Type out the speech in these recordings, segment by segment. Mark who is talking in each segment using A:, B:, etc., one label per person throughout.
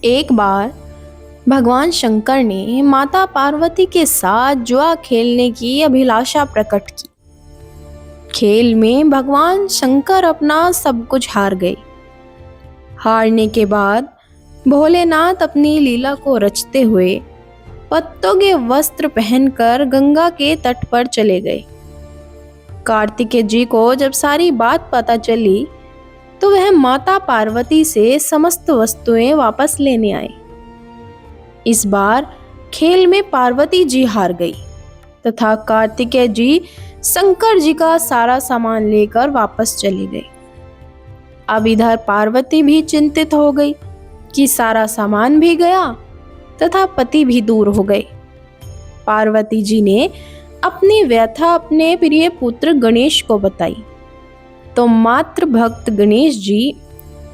A: एक बार भगवान शंकर ने माता पार्वती के साथ जुआ खेलने की अभिलाषा प्रकट की। खेल में भगवान शंकर अपना सब कुछ हार गए। हारने के बाद भोलेनाथ अपनी लीला को रचते हुए पत्तों के वस्त्र पहनकर गंगा के तट पर चले गए। कार्तिकेय जी को जब सारी बात पता चली तो वह माता पार्वती से समस्त वस्तुएं वापस लेने आए। इस बार खेल में पार्वती जी हार गई तथा कार्तिकेय जी शंकर जी का सारा सामान लेकर वापस चले गए। अब इधर पार्वती भी चिंतित हो गई कि सारा सामान भी गया तथा पति भी दूर हो गए। पार्वती जी ने अपनी व्यथा अपने प्रिय पुत्र गणेश को बताई तो मात्र भक्त गणेश जी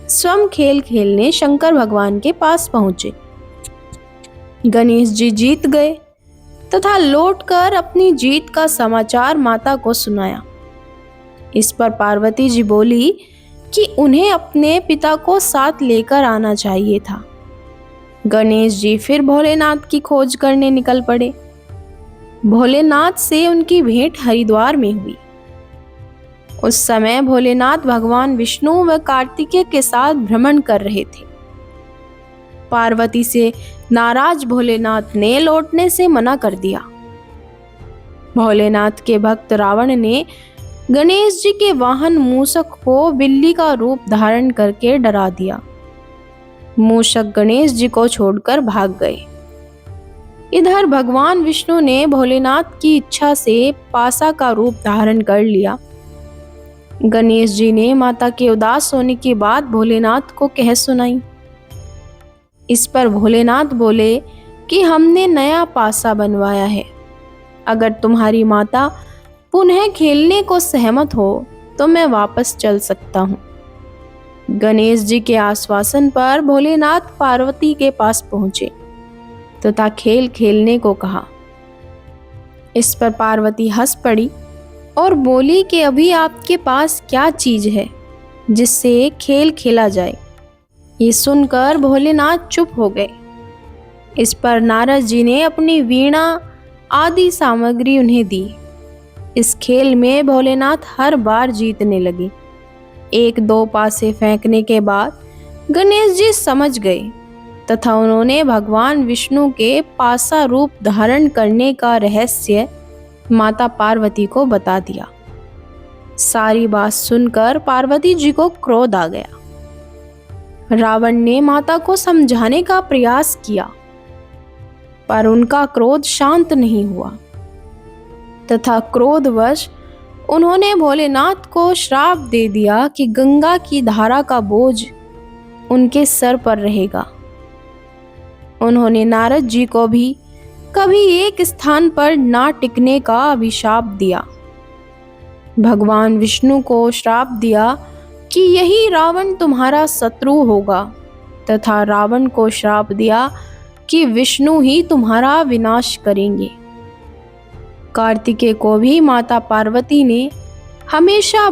A: स्वयं खेल खेलने शंकर भगवान के पास पहुंचे। गणेश जी जीत गए तथा लौटकर अपनी जीत का समाचार माता को सुनाया। इस पर पार्वती जी बोली कि उन्हें अपने पिता को साथ लेकर आना चाहिए था। गणेश जी फिर भोलेनाथ की खोज करने निकल पड़े। भोलेनाथ से उनकी भेंट हरिद्वार में हुई। उस समय भोलेनाथ भगवान विष्णु व कार्तिकेय के साथ भ्रमण कर रहे थे। पार्वती से नाराज भोलेनाथ ने लौटने से मना कर दिया। भोलेनाथ के भक्त रावण ने गणेश जी के वाहन मूषक को बिल्ली का रूप धारण करके डरा दिया। मूषक गणेश जी को छोड़कर भाग गए। इधर भगवान विष्णु ने भोलेनाथ की इच्छा से पासा का रूप धारण कर लिया। गणेश जी ने माता के उदास होने की बात भोलेनाथ को कह सुनाई। इस पर भोलेनाथ बोले कि हमने नया पासा बनवाया है। अगर तुम्हारी माता पुनः खेलने को सहमत हो तो मैं वापस चल सकता हूँ। गणेश जी के आश्वासन पर भोलेनाथ पार्वती के पास पहुंचे तथा खेल खेलने को कहा। इस पर पार्वती हंस पड़ी और बोली कि अभी आपके पास क्या चीज है जिससे खेल खेला जाए। ये सुनकर भोलेनाथ चुप हो गए। इस पर नारद जी ने अपनी वीणा आदि सामग्री उन्हें दी। इस खेल में भोलेनाथ हर बार जीतने लगे। एक दो पासे फेंकने के बाद गणेश जी समझ गए तथा उन्होंने भगवान विष्णु के पासा रूप धारण करने का रहस्य माता पार्वती को बता दिया। सारी बात सुनकर पार्वती जी को क्रोध आ गया। रावण ने माता को समझाने का प्रयास किया पर उनका क्रोध शांत नहीं हुआ तथा क्रोधवश उन्होंने भोलेनाथ को श्राप दे दिया कि गंगा की धारा का बोझ उनके सर पर रहेगा। उन्होंने नारद जी को भी कभी एक स्थान पर ना टिकने का अभिशाप दिया। भगवान विष्णु को श्राप दिया कि यही रावण तुम्हारा शत्रु होगा तथा रावण को श्राप दिया कि विष्णु ही तुम्हारा विनाश करेंगे। कार्तिकेय को भी माता पार्वती ने हमेशा